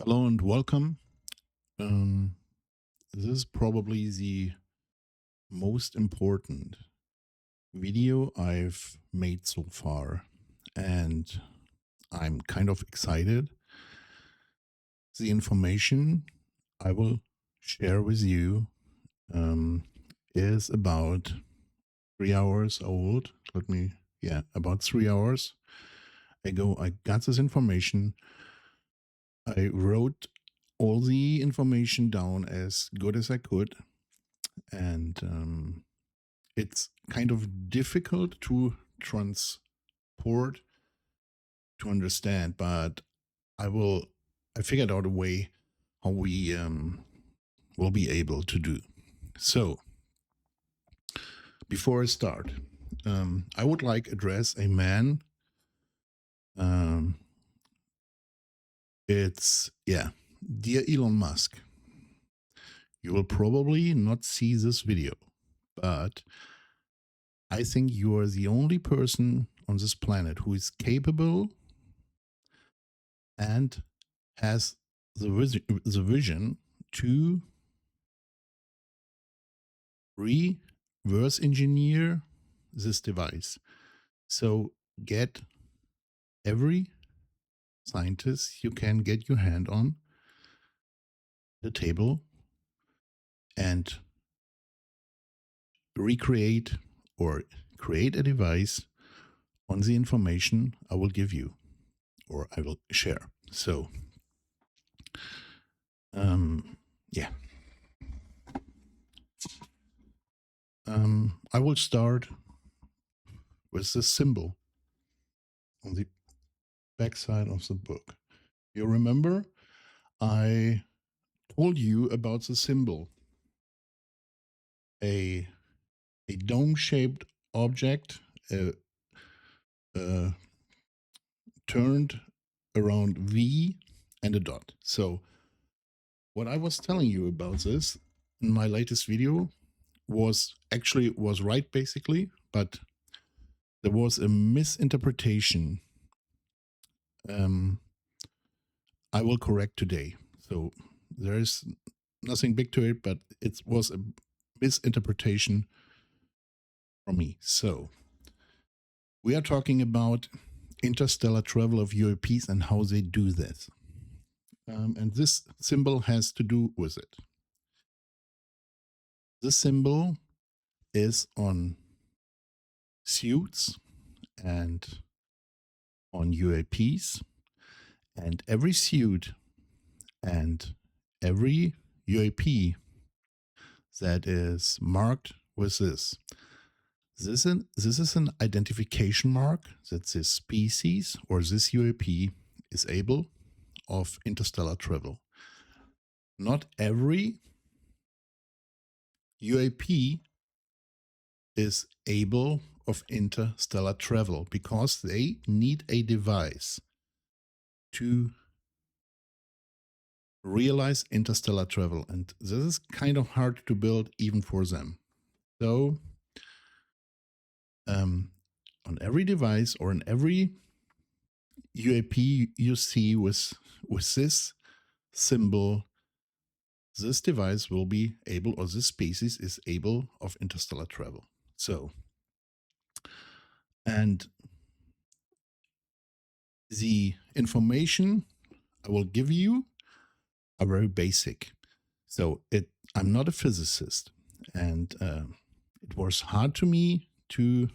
Hello and welcome. Um, this is probably the most important video I've made so far, and I'm kind of excited. The information I will share with you is about 3 hours old. About 3 hours ago, I got this information. I wrote all the information down as good as I could, and it's kind of difficult to transport to understand, but I figured out a way how we will be able to do. So before I start, I would like address a man. Dear Elon Musk, you will probably not see this video, but I think you are the only person on this planet who is capable and has the vision to reverse engineer this device. So get every scientist you can get your hand on the table and recreate or create a device on the information I will give you or I will share. So, yeah. I will start with the symbol on the backside of the book. You remember I told you about the symbol, a dome-shaped object turned around V and a dot. So what I was telling you about this in my latest video was right basically, but there was a misinterpretation. I will correct today. So there is nothing big to it, but it was a misinterpretation from me. So we are talking about interstellar travel of UAPs and how they do this. And this symbol has to do with it. This symbol is on suits and on UAPs, and every suit and every UAP that is marked with this. This is an identification mark that this species or this UAP is able of interstellar travel. Not every UAP is able of interstellar travel because they need a device to realize interstellar travel, and this is kind of hard to build even for them. So on every device or in every UAP you see with this symbol, this device will be able, or this species is able of interstellar travel. So, and the information I will give you are very basic. So I'm not a physicist, and it was hard to me to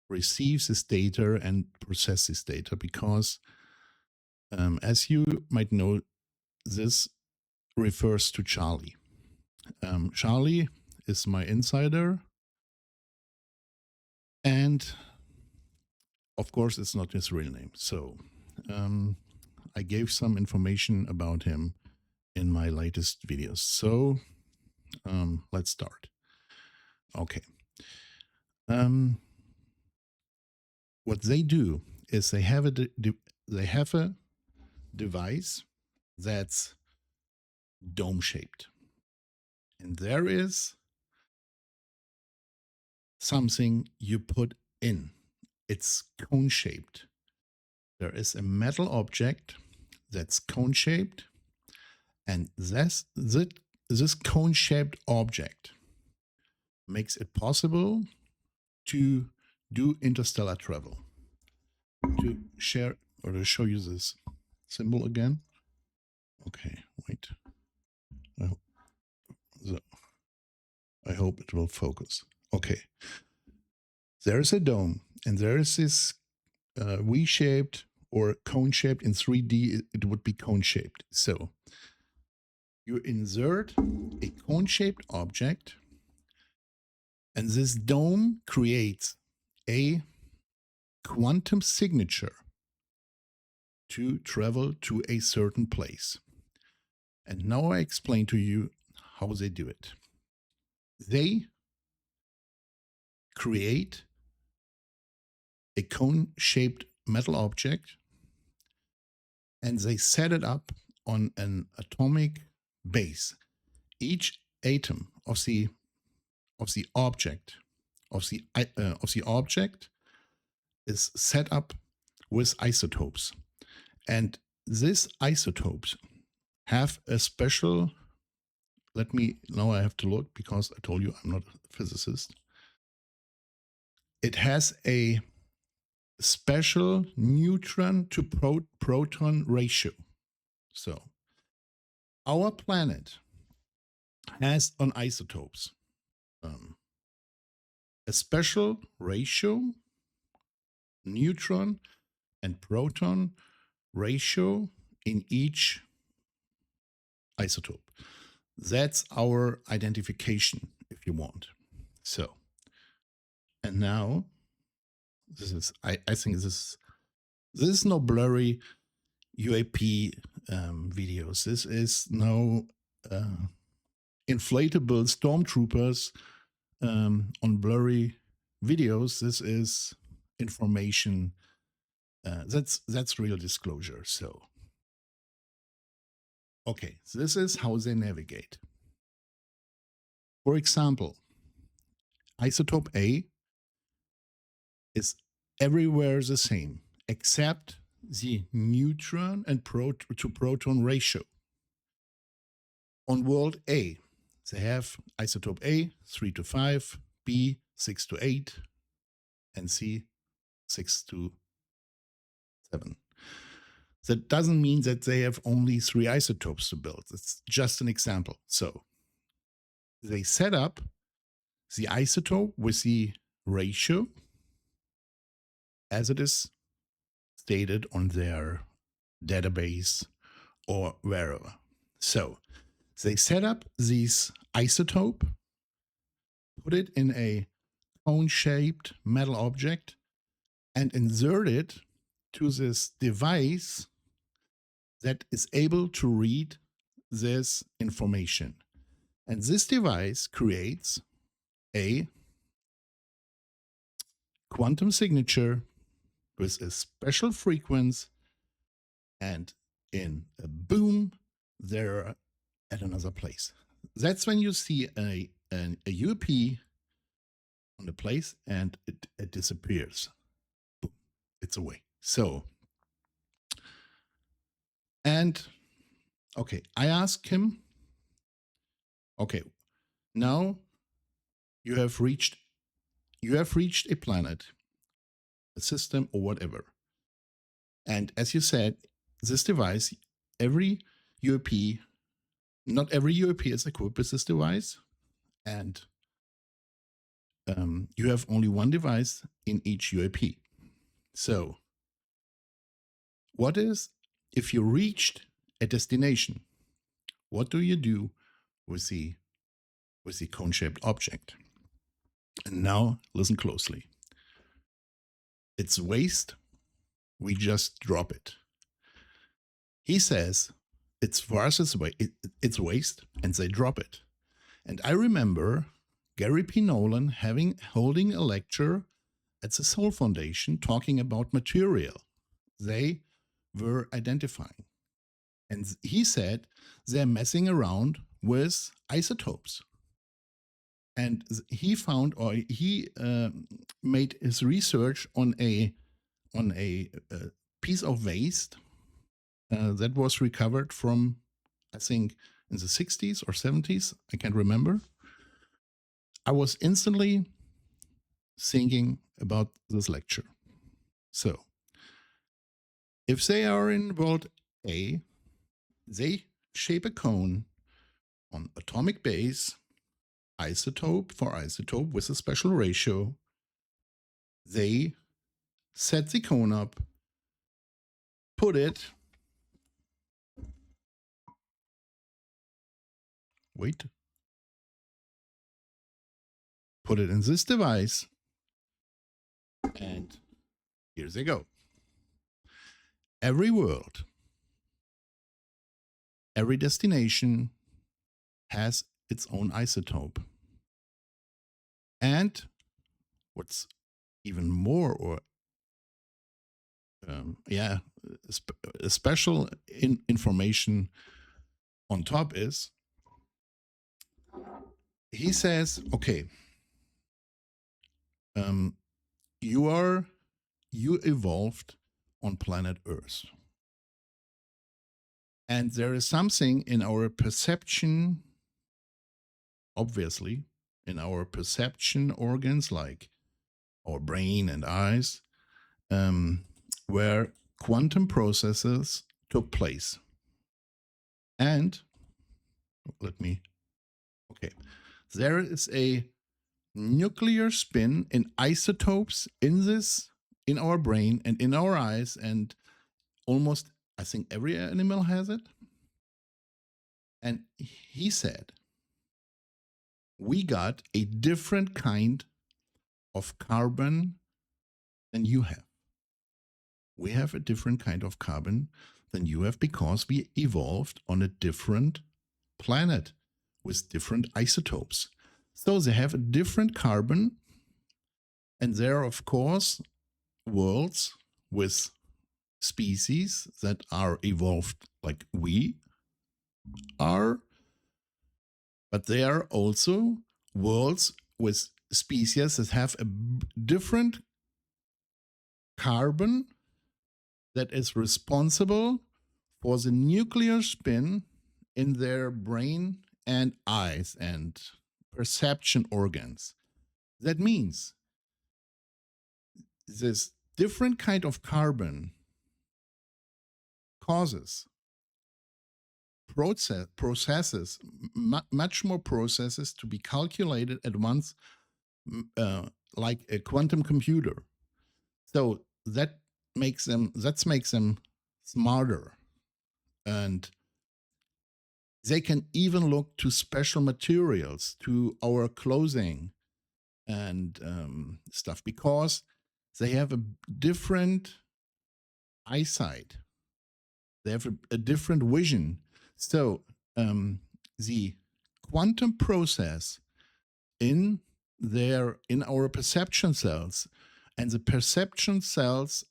receive this data and process this data because, as you might know, this refers to Charlie. Charlie is my insider, and of course, it's not his real name. So I gave some information about him in my latest videos. So let's start. Okay. What they do is they have a device that's dome shaped, and there is something you put in. It's cone shaped. There is a metal object that's cone-shaped, and this cone-shaped object makes it possible to do interstellar travel. To share or to show you this symbol again. Okay, wait. I hope it will focus. Okay. There is a dome, and there is this V-shaped or cone-shaped. In 3D, it would be cone-shaped. So you insert a cone-shaped object, and this dome creates a quantum signature to travel to a certain place. And now I explain to you how they do it. They create a cone-shaped metal object, and they set it up on an atomic base. Each atom of the object is set up with isotopes, and these isotopes have a special. Now I have to look because I told you I'm not a physicist. It has a special neutron to proton ratio. So our planet has on isotopes a special ratio, neutron and proton ratio in each isotope. That's our identification, if you want. So, and now this is, I think this is no blurry UAP videos. This is no inflatable stormtroopers on blurry videos. This is information. That's real disclosure. So, okay, this is how they navigate. For example, isotope A is everywhere the same, except the neutron and to proton ratio. On world A, they have isotope A 3 to 5, B 6 to 8, and C 6 to 7. That doesn't mean that they have only 3 isotopes to build. It's just an example. So they set up the isotope with the ratio as it is stated on their database or wherever. So they set up this isotope, put it in a cone-shaped metal object, and insert it to this device that is able to read this information. And this device creates a quantum signature with a special frequency, and in a boom, they're at another place. That's when you see a UAP on the place and it disappears. Boom, it's away. So, and okay, I asked him, okay, now you have reached a planet, a system, or whatever. And as you said, this device, every UAP, not every UAP is equipped with this device, and you have only one device in each UAP. So, what is, if you reached a destination, what do you do with the cone-shaped object? And now, listen closely. It's waste. We just drop it. He says, it's for us, it's waste, and they drop it. And I remember Gary P. Nolan holding a lecture at the Soul Foundation talking about material they were identifying. And he said they're messing around with isotopes. And he found, or he made his research on a piece of waste that was recovered from, I think, in the 60s or 70s. I can't remember. I was instantly thinking about this lecture. So, if they are in world A, they shape a cone on atomic base, isotope for isotope with a special ratio. They set the cone up, put it, put it in this device, and here they go. Every world, every destination has its own isotope. And what's even more, or special information on top is, he says, okay, you evolved on planet Earth. And there is something in our perception, obviously, in our perception organs like our brain and eyes, where quantum processes took place. And there is a nuclear spin in isotopes in our brain and in our eyes, and almost, I think, every animal has it. And he said, we got a different kind of carbon than you have. We have a different kind of carbon than you have because we evolved on a different planet with different isotopes. So they have a different carbon, and there are, of course, worlds with species that are evolved like we are, but there are also worlds with species that have a different carbon that is responsible for the nuclear spin in their brain and eyes and perception organs. That means this different kind of carbon causes processes, much more processes to be calculated at once, like a quantum computer. So that makes them smarter, and they can even look to special materials, to our clothing and stuff, because they have a different eyesight. They have a different vision. So the quantum process in our perception cells, and the perception cells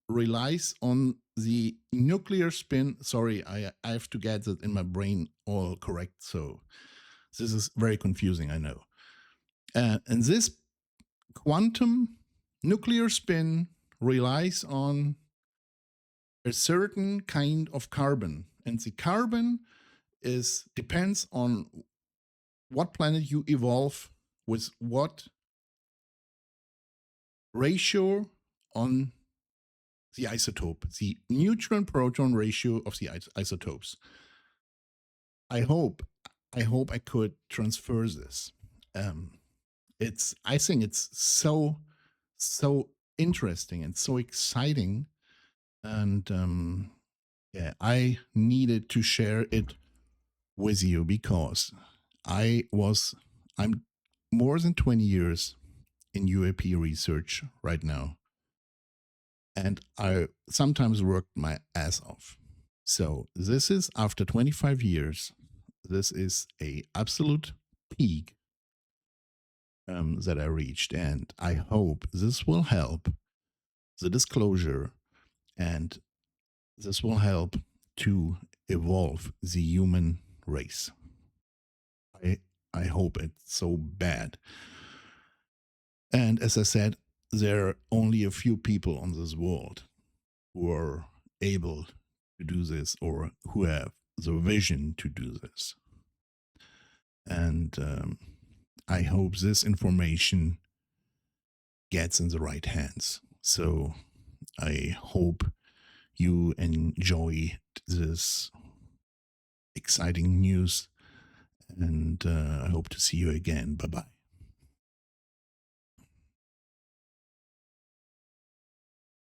relies on the nuclear spin. Sorry, I have to get that in my brain all correct. So this is very confusing, I know. And this quantum nuclear spin relies on a certain kind of carbon, and the carbon depends on what planet you evolve with what ratio on the isotope, the neutron proton ratio of the isotopes. I hope I could transfer this. I think it's so interesting and so exciting, and I needed to share it with you because I'm more than 20 years in UAP research right now, and I sometimes worked my ass off. So this is, after 25 years, this is a absolute peak that I reached, and I hope this will help the disclosure, and this will help to evolve the human race. I hope it's so bad. And as I said, there are only a few people on this world who are able to do this or who have the vision to do this. And I hope this information gets in the right hands. So I hope you enjoy this exciting news, and I hope to see you again. Bye-bye.